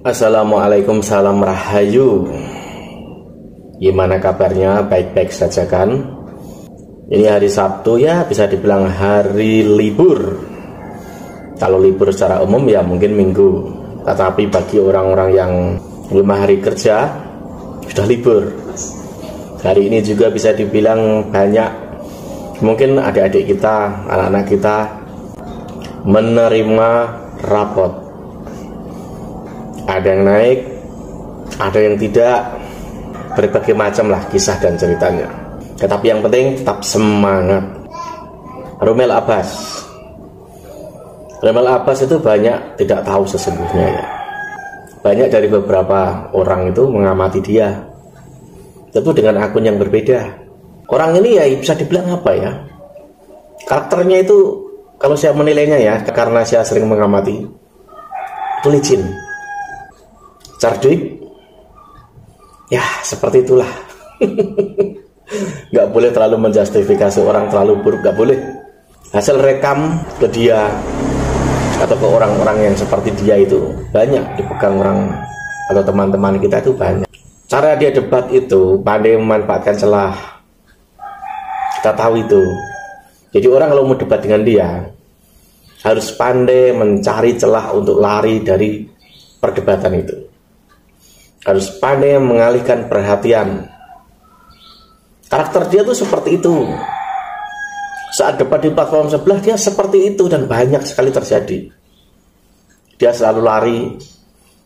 Assalamualaikum, salam rahayu. Gimana kabarnya? Baik-baik saja kan? Ini hari Sabtu ya, bisa dibilang hari libur. Kalau libur secara umum ya mungkin Minggu, tetapi bagi orang-orang yang 5 hari kerja sudah libur. Hari ini juga bisa dibilang banyak, mungkin adik-adik kita, anak-anak kita menerima rapot. Ada yang naik, ada yang tidak, berbagai macam lah kisah dan ceritanya. Tetapi yang penting tetap semangat. Rumel Abbas itu banyak tidak tahu sesungguhnya ya. Banyak dari beberapa orang itu mengamati dia, tentu dengan akun yang berbeda. Orang ini ya bisa dibilang apa ya, karakternya itu kalau saya menilainya ya, karena saya sering mengamati, itu licin, cerdik, ya seperti itulah. Nggak boleh terlalu menjustifikasi orang terlalu buruk, nggak boleh. Hasil rekam ke dia atau ke orang-orang yang seperti dia itu banyak dipegang orang atau teman-teman kita itu banyak. Cara dia debat itu pandai memanfaatkan celah, kita tahu itu. Jadi orang kalau mau debat dengan dia harus pandai mencari celah untuk lari dari perdebatan itu, harus pandai mengalihkan perhatian. Karakter dia tuh seperti itu. Saat debat di platform sebelah dia seperti itu, dan banyak sekali terjadi. Dia selalu lari,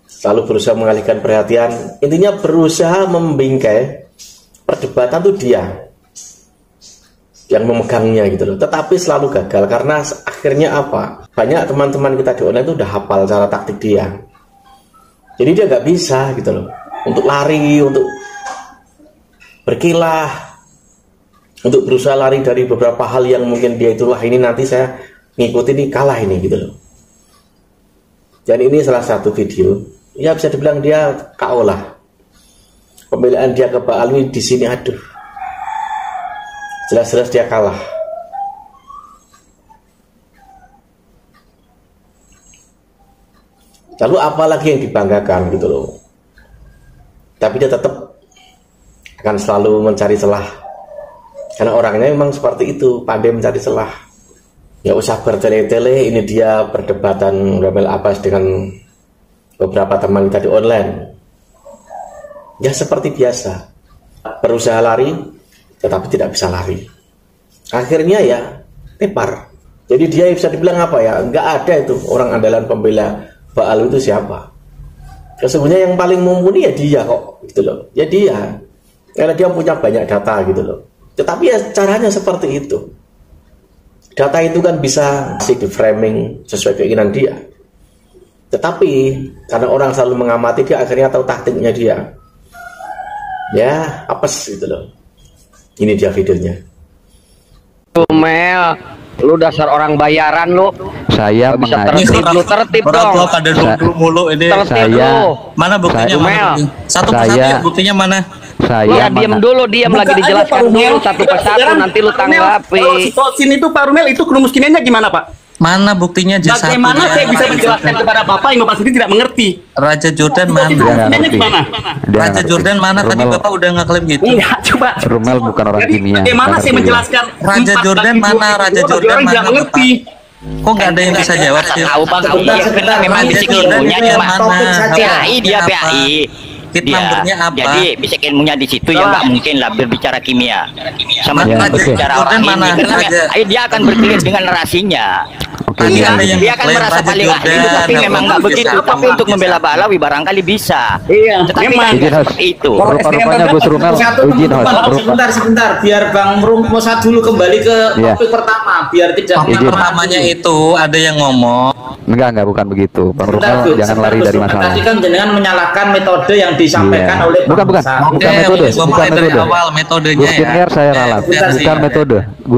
selalu berusaha mengalihkan perhatian. Intinya berusaha membingkai perdebatan tuh dia yang memegangnya gitu loh. Tetapi selalu gagal karena akhirnya apa? Banyak teman-teman kita di online itu udah hafal cara taktik dia. Jadi dia nggak bisa gitu loh untuk lari, untuk berkilah, untuk berusaha lari dari beberapa hal yang mungkin dia itu, wah ini nanti saya ngikutin ini, kalah ini gitu loh. Dan ini salah satu video, ya bisa dibilang dia KO lah. Pembelaan dia ke Pak Alwi di sini, aduh, jelas-jelas dia kalah. Lalu apalagi yang dibanggakan gitu loh. Tapi dia tetap akan selalu mencari celah, karena orangnya memang seperti itu, pandai mencari celah. Ya usah bertele-tele, ini dia perdebatan Rumel Abbas dengan beberapa teman kita di online. Ya seperti biasa, berusaha lari tetapi tidak bisa lari. Akhirnya ya tepar. Jadi dia bisa dibilang apa ya, nggak ada itu orang andalan pembela Pak Alwi itu siapa. Sesungguhnya yang paling mumpuni ya dia kok gitu loh. Ya dia, karena dia punya banyak data gitu loh. Tetapi ya caranya seperti itu. Data itu kan bisa di framing sesuai keinginan dia. Tetapi karena orang selalu mengamati dia, akhirnya tahu taktiknya dia. Ya apes gitu loh. Ini dia videonya. Mel, lu dasar orang bayaran lu. Saya bisa tertib dong. Pada dulu mulu ini. Saya mana buktinya? Mel, satu persatu ya, buktinya mana? Saya diam dulu, lagi dijelaskan dulu satu persatu, nanti lu tanggapi. Sini itu Pak Rumel itu kemiskinannya gimana Pak? Mana buktinya? Bagaimana saya bisa menjelaskan kepada Bapak yang Bapak sendiri tidak mengerti? Raja Jordan mana? Raja Jordan mana? Tadi Bapak udah ngeklaim gitu. Enggak, coba. Rumel bukan orang kimia. Bagaimana saya menjelaskan? Raja Jordan mana? Raja Jordan mana? Tidak mengerti. Kok nggak ada yang bisa jawab sih? Tahu Bang, iya memang Raja Jordan ilmunya mana? PAI, dia PAI. Kit numbernya apa? Jadi basic ilmunya di situ ya nggak mungkin lah berbicara kimia sama berbicara Jordan orang ini, karena dia akan berkelit dengan narasinya. Dia akan merasa paling ahli, tapi memang nggak begitu. Tapi untuk membela Balawi barangkali bisa. Iya, tetapi memang seperti itu. Rupanya Gus Rumel izin sebentar biar Bang Rumusat dulu kembali ke topik pertama, biar tidak. Topik pertamanya itu ada yang ngomong. Enggak bukan begitu. Bang Rumel jangan lari dari masalah. Tadi kan dengan menyalahkan metode yang disampaikan oleh bukan metode. Mulai dari awal metodenya ya. Saya ralat. Bukan metode.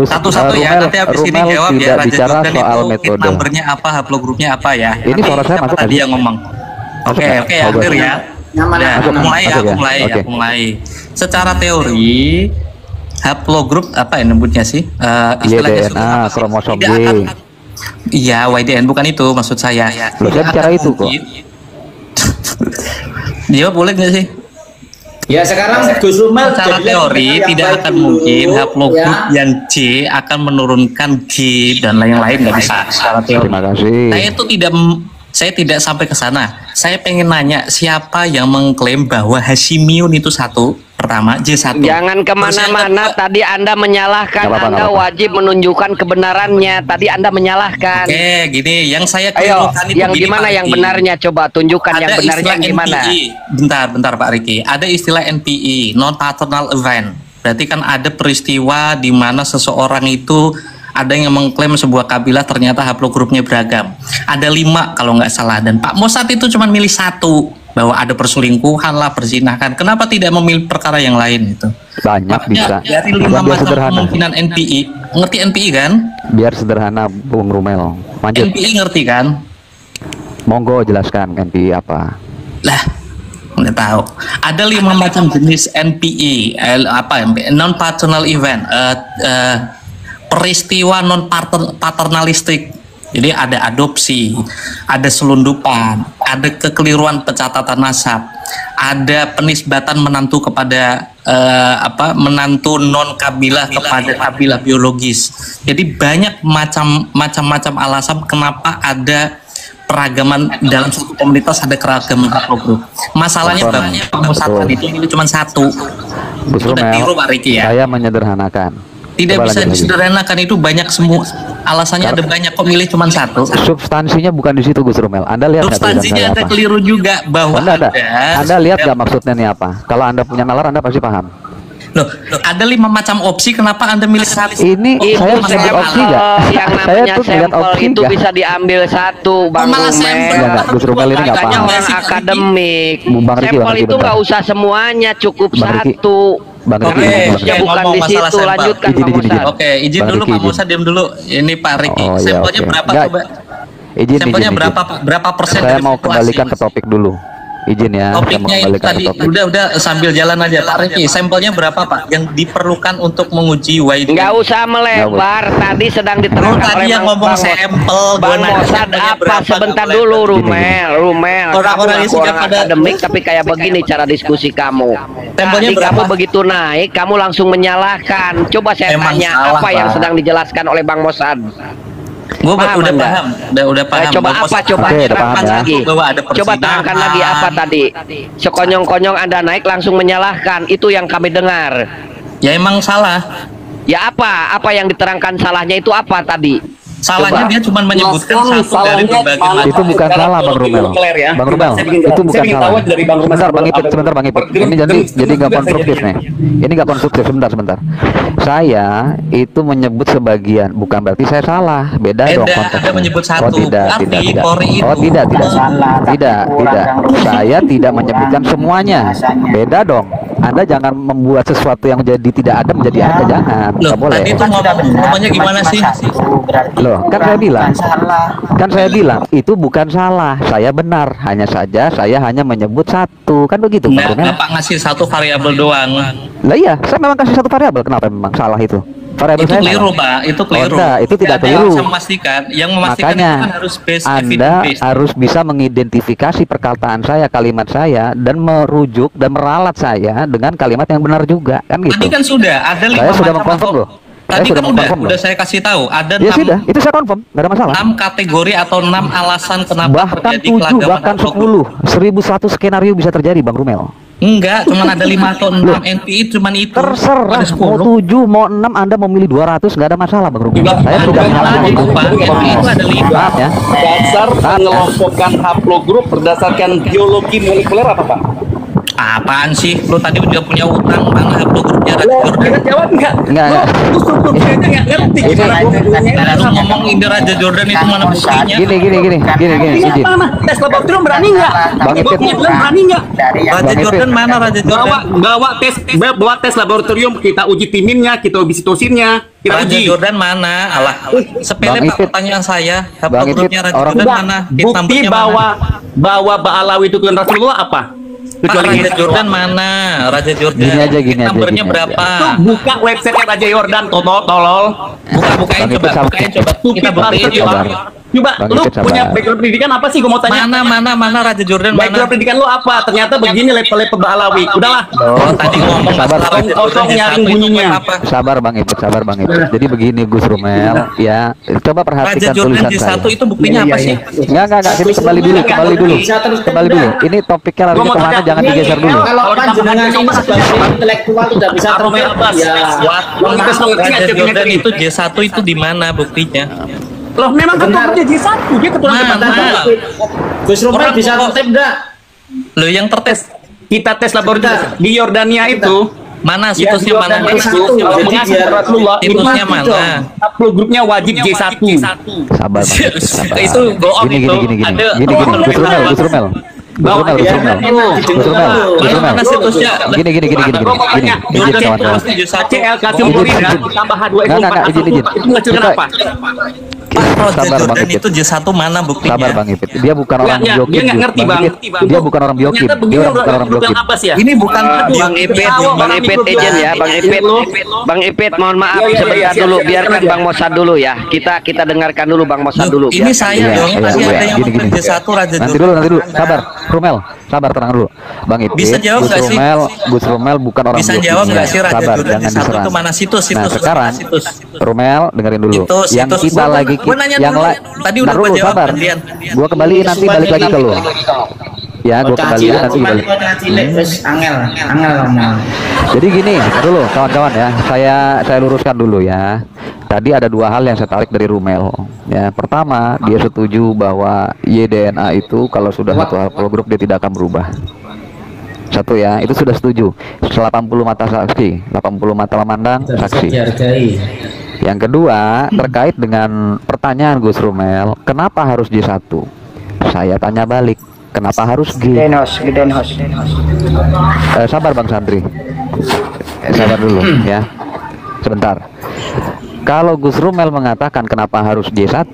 Satu-satu ya, nanti habis ini jawab ya. Tidak bicara soal metode. Numbernya apa, haplogrupnya apa ya. Ini suara saya masuk tadi yang ngomong. Oke, akhir ya. Aku mulai. Secara teori haplogroup apa ya nyebutnya sih? Istilahnya DNA, kromosom Y. Iya, YDN bukan itu maksud saya. Saya bicara itu kok. Dijawab boleh nggak sih? Ya sekarang Gus Rumel Secara jadilah teori yang tidak baik akan dulu, mungkin haplogrup ya. yang C akan menurunkan G dan lain-lain, nggak bisa secara teori. Terima kasih. Saya tidak sampai ke sana. Saya pengen nanya siapa yang mengklaim bahwa Hashimiun itu satu pertama J1. Jangan kemana-mana. Tadi Anda menyalahkan. Nggak apa-apa, Anda nggak apa-apa. wajib menunjukkan kebenarannya. Tadi Anda menyalahkan. Oke, gini yang saya Ayo, kelirukan itu yang gini, gimana Pak yang Riki. benarnya? Coba tunjukkan yang Ada benarnya istilah yang gimana. NPI. Bentar Pak Riki. Ada istilah NPI, non paternal event. Berarti kan ada peristiwa di mana seseorang itu ada yang mengklaim sebuah kabilah ternyata haplogrupnya beragam. Ada 5 kalau nggak salah, dan Pak Mossad itu cuma milih 1 bahwa ada perselingkuhan lah, perzinahan. Kenapa tidak memilih perkara yang lain itu? Banyak bisa. Dari 5 Biar macam sederhana. kemungkinan NPI. Ngerti NPI kan? Biar sederhana, Bung Rumel. Lanjut. NPI ngerti kan? Monggo jelaskan NPI apa. Lah, nggak tahu. Ada 5 macam jenis NPE, non paternal event, peristiwa non paternalistik. Jadi ada adopsi, ada selundupan, ada kekeliruan pencatatan nasab, ada penisbatan menantu kepada menantu non kabilah kepada kabilah biologis. Jadi banyak macam-macam alasan kenapa ada peragaman dalam suatu komunitas, ada keragaman haplogrup. Masalahnya banyak Pak Mossad itu ini cuma 1. Gus Udah Rumel, tiru Pak Riki ya. saya menyederhanakan. Tidak Coba bisa lanjut lagi. disederhanakan, itu banyak semua. Alasannya ada banyak kok, milih cuma 1. Substansinya bukan di situ, Gus Rumel. Anda lihat nggak tulisan Substansinya saya ada apa? keliru juga bahwa Anda lihat nggak maksudnya ini apa? Kalau Anda punya nalar, Anda pasti paham. Loh, ada 5 macam opsi, kenapa Anda milih 1? Ini saya Itu sebagai opsi nggak? yang Saya namanya tuh melihat sampel opsi itu nggak? bisa diambil 1, Bang malah Rumel. sampel. Nggak, Gus Rumel ini nggak Makanya paham. orang akademik. Bang Riki, Sampel itu nggak usah semuanya, cukup Bang Riki. 1. Bang Oke, Riki, Fokusnya bukan ngomong di masalah situ. sampel. Lanjutkan Izin, Bang izin, Mossad. Oke, izin Bang dulu Riki, Pak izin. Mossad, diam dulu. Ini Pak Riki. Oh, iya, Sampelnya oke. berapa Nggak, coba? Izin, Sampelnya izin, berapa izin. Pak? Berapa persen Saya dari mau populasi? kembalikan ke topik dulu. Izin ya, saya mau Topiknya itu kembalikan tadi ke topik. udah sambil jalan aja Pak Riki. Sampelnya berapa Pak yang diperlukan untuk menguji YD? Nggak usah melebar. Tadi sedang Lu diterangkan tadi oleh yang ngomong sampel, Bang gua nanya Mossad sampelnya apa? berapa, Sebentar nggak dulu, boleh. Rumel. Orang-orang Kamu ini ngaku sudah orang pada- akademik, tapi kayak begini cara diskusi kamu. Temponya Tadi berapa? kamu begitu naik, kamu langsung menyalahkan. Coba saya Emang tanya salah, apa yang Pak. sedang dijelaskan oleh Bang Mossad. Gue Paham udah Anda? paham, udah paham. Coba Bang apa? Mossad. Coba Oke, udah terangkan paham ya. lagi. Bahwa ada Coba perzinahan. terangkan lagi apa tadi. Sekonyong-konyong Anda naik langsung menyalahkan. Itu yang kami dengar. Ya emang salah. Ya apa? Apa yang diterangkan salahnya itu apa tadi? Salahnya Coba. dia cuma menyebutkan Mas, satu dari salahnya berbagai malah- macam. Itu bukan Secara salah, Bang teologi Rumel. nuklir ya. Bang Rumel, Saya ingin- itu saya bukan ingin salah. tahu dari Bang Rumel. Sebentar, Bang Ipit, sebentar, Bang Ipit. Ini jadi nggak Sebentar konstruktif saja. nih. Ini nggak konstruktif. Sebentar. Saya itu menyebut sebagian, bukan berarti saya salah. Beda dong Beda, konteksnya. Anda menyebut satu. Oh tidak, Berarti tidak. Polri itu Oh tidak. salah, tapi Tidak. kurang. Saya tidak Kurang. menyebutkan semuanya. Bahasanya. Beda dong. Anda jangan membuat sesuatu yang jadi tidak ada menjadi ada, jangan. Loh, Nggak boleh. tadi itu ngomongnya gimana sih? Loh, kan saya bilang. Salah. Kan saya bilang itu bukan salah, saya benar. Hanya saja saya hanya menyebut 1. Kan begitu, Nah, Bang Rumel? Bapak ngasih satu variabel doang. Lah iya, saya memang kasih 1 variabel. Kenapa memang salah itu? Variabel Itu saya keliru salah. Pak, itu keliru. enggak, itu tidak ada yang keliru. bisa memastikan. Yang memastikan Makanya itu kan harus base Anda evidence based. harus bisa mengidentifikasi perkataan saya, kalimat saya, dan merujuk dan meralat saya dengan kalimat yang benar juga, kan gitu. Tadi kan sudah ada 5 Saya sudah macam mengkonfirm apa- loh. Saya Tadi sudah kan mengkonfirm udah loh. saya kasih tahu ada Ya sudah, itu saya konfirm, nggak ada masalah. 6 kategori atau 6 alasan kenapa Bahkan terjadi 7, keragaman bahkan haplogrup. 10, 1100 skenario bisa terjadi, Bang Rumel. Enggak, cuman ada 5 atau 6 NPI cuman itu. Terserah, Ada mau 10. 7, mau 6, Anda memilih 200, nggak ada masalah, Bang Rumel. Saya tidak menyalahkan itu. Pak, NPI itu ada 5. Maaf ya. Dasar pengelompokan haplogrup berdasarkan biologi molekuler apa Pak? Apaan sih? Lu tadi udah punya utang, mana haplogrupnya Raja Lo Jordan? kita jawab nggak? Enggak, Lo enggak. lu strukturnya aja nggak ngerti. Gimana Nah, lu ngomong Indah Raja Jordan itu mana buktinya? Gini, izin. Mana? Tes laboratorium berani nggak? Bang Ipit. Buktinya bilang berani nggak? Raja Bang Ipit. Jordan mana Raja Bawa Jordan? bawa tes laboratorium, kita uji timinnya, kita uji sitosinnya, kita Raja uji. Jordan mana? Alah, sepele Bang Pak Ipit. pertanyaan saya. Bang Haplogrupnya Ipit, Raja orang- Jordan Udah, mana? Hit bukti numbernya bahwa mana? Ba'alawi itu Tuhan Rasulullah apa? Pak, Kecuali Raja Jordan mana? Raja Jordan. Gini aja, Hit numbernya gini berapa? Tuh, buka website Raja Yordan, tolol. Bukain Bang coba, Ipit, bukain coba. Kita buktiin yuk. Sabar. Coba Bang lu Ipit, punya sabar. background pendidikan apa sih? Gue mau tanya. Mana Raja Jordan Background mana? pendidikan lu apa? Ternyata begini level-level Balawi. Udahlah. Oh, tadi ngomong Sabar. masalah Raja Kosong Jordan nyaring J1 itu bunyinya. apa? Sabar Bang Ipit, sabar Bang Ipit. Jadi begini Gus Rumel, ya. Coba Raja perhatikan Jordan tulisan J1 saya. itu buktinya apa sih? Enggak. Sini kembali dulu. Kembali dulu. Ini topiknya lari kemana? Jangan digeser dulu. Kalau panjenengan ini sebagai intelektual tidak bisa Romel Abbas. ya. Raja Jordan itu J1 itu di mana buktinya? Loh, memang ketua dia J1, dia ketua Mana? Jabatan. Gus Romel Orang bisa kok- tertib enggak? Lo yang tertes Kita tes laboratorium di Yordania itu. mana Ya, situsnya mana? Yordania itu kalau Jadi mengasih biar- Rasulullah itu Situsnya pasti mana? dong. Haplogrupnya wajib J1. Sabar Bang Ipit, sabar. Itu bohong Gini. itu. Gini. Ada Gus Rumel. Gus Rumel. Mana situsnya? Gini, kawan-kawan. ACL Kasim Izin, Florida izin. tambah Nggak, izin. Itu menghasilkan Kita- apa? Raja Sabar Bang Jordan Ipit. itu J1 mana buktinya? Sabar Bang Ipit. Dia bukan orang Nggak, biokim. dia nggak ngerti, Bang. Dia bukan orang biokim. Ternyata Dia begini bukan orang biokim. Abbas ya. Ini bukan Bang Ipit izin ya, Bang Ipit, mohon maaf Iya, sebentar siap, dulu, siap, biarkan siap. Bang Mosad dulu ya. Kita dengarkan dulu Bang Mosad dulu. Ini biarkan. saya Iya, dong. iya, Tadi iya. ada yang Gini. ngomong J1 Raja Nanti Jordan. dulu. Sabar. Rumel, sabar, tenang dulu. Bang Ipit. Bisa jawab nggak sih? Gus Rumel bukan orang Bisa biokim. jawab nggak sih Raja Sabar, Jordan jangan J1 diserang. itu mana situs? Nah, Situs, sekarang situs. Rumel dengerin dulu. Situs, Yang situs. kita lagi Gua nanya yang dulu. lain. Tadi udah gua jawab, sabar. gantian. Gua kembaliin nanti balik lagi ke lu. Ya, gua Bocah kembaliin cilik, nanti cuman balik. bocah cilik, wes angel ngomong. Jadi gini, dulu kawan-kawan ya, saya luruskan dulu ya. Tadi ada dua hal yang saya tarik dari Rumel. Ya, pertama dia setuju bahwa YDNA itu kalau sudah satu haplogrup dia tidak akan berubah. Satu ya, itu sudah setuju. 80 mata saksi, 80 mata memandang saksi. Dihargai. Yang kedua terkait dengan pertanyaan Gus Rumel, kenapa harus J1? Saya tanya balik, kenapa harus G? Sabar Bang Santri, sabar dulu ya, sebentar. Kalau Gus Rumel mengatakan kenapa harus J1,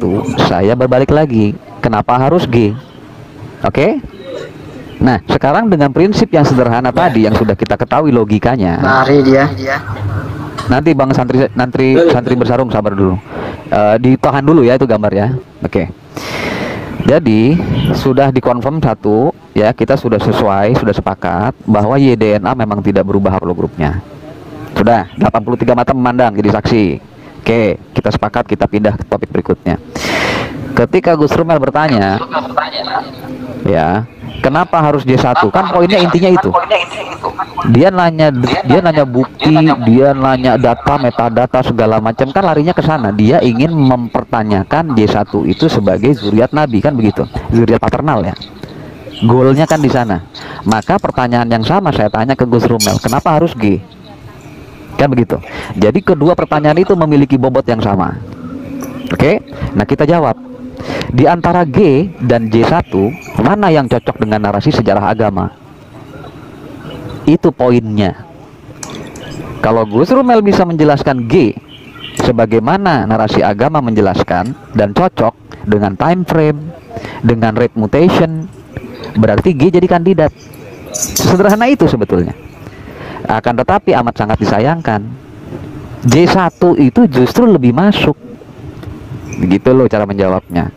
saya berbalik lagi, kenapa harus G? Oke? Nah, sekarang dengan prinsip yang sederhana tadi yang sudah kita ketahui logikanya. Nanti Bang santri bersarung, sabar dulu. Ditahan dulu ya itu gambar ya. Oke. Jadi sudah dikonfirm satu ya, kita sudah sudah sepakat bahwa YDNA memang tidak berubah haplogrupnya. Sudah 83 mata memandang jadi saksi. Oke, kita sepakat, kita pindah ke topik berikutnya. Ketika Gus Rumel bertanya, ya, kenapa harus J1? Kan poinnya intinya itu. Dia nanya bukti, dia nanya data, metadata segala macam, kan larinya ke sana. Dia ingin mempertanyakan J1 itu sebagai zuriat Nabi, kan begitu. Zuriat paternal ya. Goalnya kan di sana. Maka pertanyaan yang sama saya tanya ke Gus Rumel, kenapa harus G? Kan begitu. Jadi kedua pertanyaan itu memiliki bobot yang sama. Oke? Nah, kita jawab. Di antara G dan J1, mana yang cocok dengan narasi sejarah agama? Itu poinnya. Kalau Gus Rumel bisa menjelaskan G sebagaimana narasi agama menjelaskan dan cocok dengan time frame, dengan rate mutation, berarti G jadi kandidat. Sederhana itu sebetulnya. Akan tetapi amat sangat disayangkan, J1 itu justru lebih masuk. Begitu loh cara menjawabnya.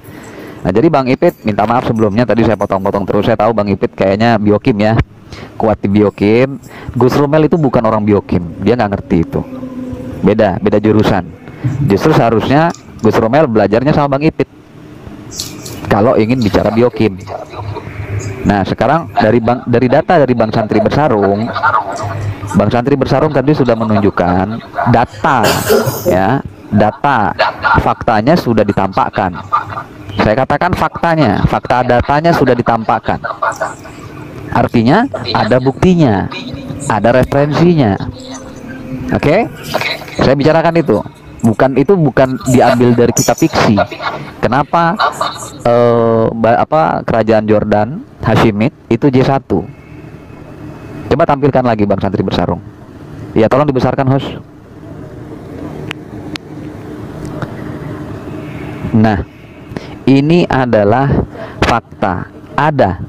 Nah, jadi Bang Ipit minta maaf sebelumnya, tadi saya potong-potong terus. Saya tahu Bang Ipit kayaknya biokim ya, kuat di biokim. Gus Rumel itu bukan orang biokim, dia nggak ngerti itu. Beda jurusan. Justru seharusnya Gus Rumel belajarnya sama Bang Ipit kalau ingin bicara biokim. Nah, sekarang dari data dari Bang Santri Bersarung, Bang Santri Bersarung tadi sudah menunjukkan data ya, faktanya sudah ditampakkan. Saya katakan faktanya, fakta datanya sudah ditampakkan. Artinya ada buktinya, ada referensinya. Oke? Saya bicarakan itu. Bukan diambil dari kitab fiksi. Kenapa kerajaan Jordan Hashimid itu J1? Coba tampilkan lagi Bang Santri Bersarung. Ya, tolong dibesarkan host. Nah, ini adalah fakta. Ada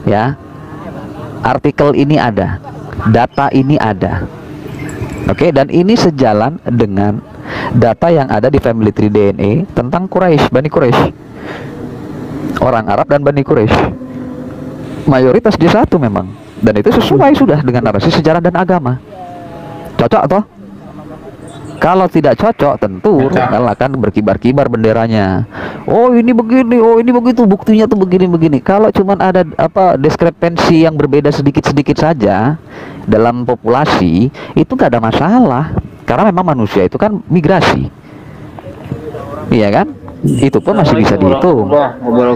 ya. Artikel ini ada. Data ini ada. Oke, dan ini sejalan dengan data yang ada di Family Tree DNA tentang Quraisy, Bani Quraisy. orang Arab dan Bani Quraisy. Mayoritas J1 memang, dan itu sesuai sudah dengan narasi sejarah dan agama. Cocok toh? Kalau tidak cocok, tentu akan berkibar-kibar benderanya. Oh ini begini, oh ini begitu, buktinya tuh begini-begini. Kalau cuman ada diskrepensi yang berbeda sedikit-sedikit saja dalam populasi, itu nggak ada masalah. Karena memang manusia itu kan migrasi, iya kan? Itu pun masih bisa dihitung.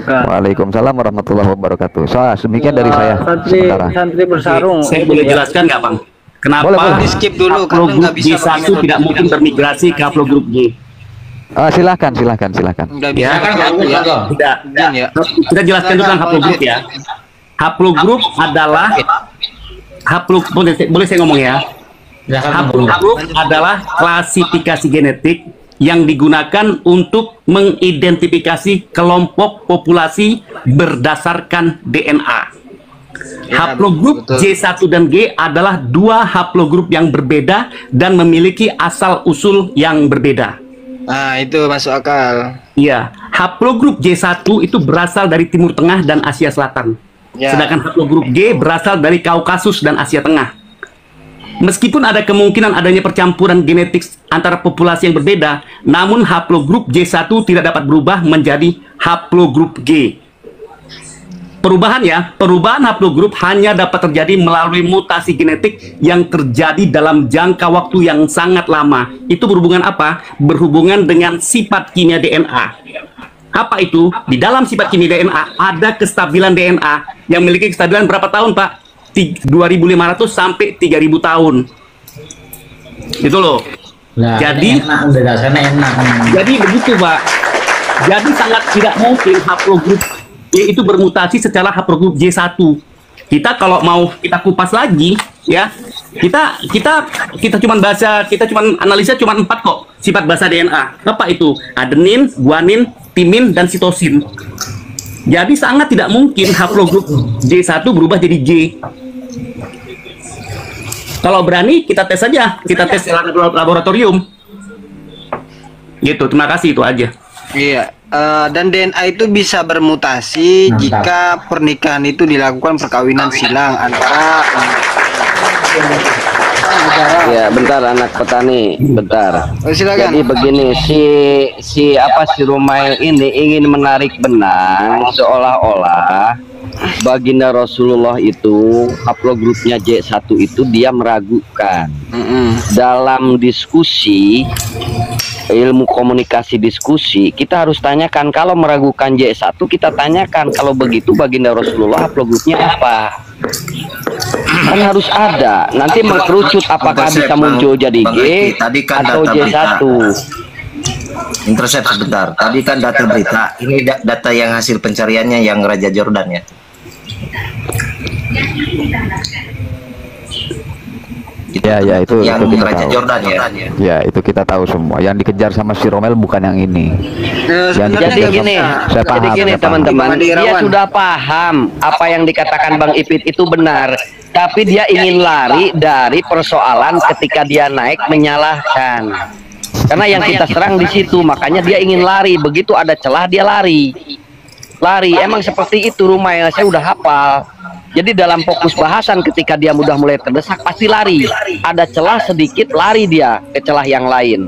Waalaikumsalam warahmatullahi wabarakatuh. Demikian dari saya. Santri bersarung. Saya boleh jelaskan nggak, Bang? Kenapa Boleh. Di skip dulu haplogrup J1 tidak mungkin bermigrasi ke haplogrup G? Silahkan. Nggak bisa Ya, kan Tidak. ya. Kita jelaskan dulu tentang haplogrup ya. Haplogrup adalah boleh saya ngomong ya? Haplogrup adalah klasifikasi genetik yang digunakan untuk mengidentifikasi kelompok populasi berdasarkan DNA. Haplogrup J1 dan G adalah dua haplogrup yang berbeda dan memiliki asal-usul yang berbeda. Nah, itu masuk akal. Iya, haplogrup J1 itu berasal dari Timur Tengah dan Asia Selatan. Ya. Sedangkan haplogrup G berasal dari Kaukasus dan Asia Tengah. Meskipun ada kemungkinan adanya percampuran genetik antara populasi yang berbeda, namun haplogrup J1 tidak dapat berubah menjadi haplogrup G. Perubahan haplogrup hanya dapat terjadi melalui mutasi genetik yang terjadi dalam jangka waktu yang sangat lama. Itu berhubungan apa? Berhubungan dengan sifat kimia DNA. Apa itu? Di dalam sifat kimia DNA ada kestabilan DNA yang memiliki kestabilan berapa tahun, Pak? 2.500 sampai 3.000 tahun. Itu loh. Nah, jadi Jadi begitu, Pak. Jadi sangat tidak mungkin haplogrup G itu bermutasi secara haplogrup J1. Kita kalau mau kita kupas lagi ya, kita cuman analisa cuman 4 kok sifat basa DNA. Apa itu? Adenin, guanin, timin, dan sitosin. Jadi sangat tidak mungkin haplogrup J1 berubah jadi G. Kalau berani kita tes saja, kita tes laboratorium. Gitu, terima kasih, itu aja. Iya. Dan DNA itu bisa bermutasi jika pernikahan itu dilakukan perkawinan silang antara Ya, bentar anak petani, bentar. silakan. Jadi begini, si Rumail ini ingin menarik benang seolah-olah baginda Rasulullah itu haplogrupnya J1 itu dia meragukan. Dalam diskusi ilmu komunikasi diskusi, kita harus tanyakan. Kalau meragukan J1, kita tanyakan kalau begitu baginda Rasulullah haplogrupnya apa. Kan harus ada. Nanti mengkerucut apakah bisa muncul jadi G atau J1. Intercept sebentar. Tadi kan data berita. Ini data yang hasil pencariannya yang Raja Jordan ya. Ya itu yang kita Raja tahu. Jordan ya. Ya itu kita tahu semua. Yang dikejar sama si Romel bukan yang ini. Jadi gini, teman-teman, dia sudah paham apa yang dikatakan Bang Ipit itu benar, tapi dia ingin lari dari persoalan ketika dia naik menyalahkan. Karena yang kita serang di situ, makanya dia ingin lari. Begitu ada celah dia lari. Emang seperti itu Rumail, saya udah hafal. Jadi dalam fokus bahasan ketika dia mudah mulai terdesak pasti lari. Ada celah sedikit lari dia ke celah yang lain.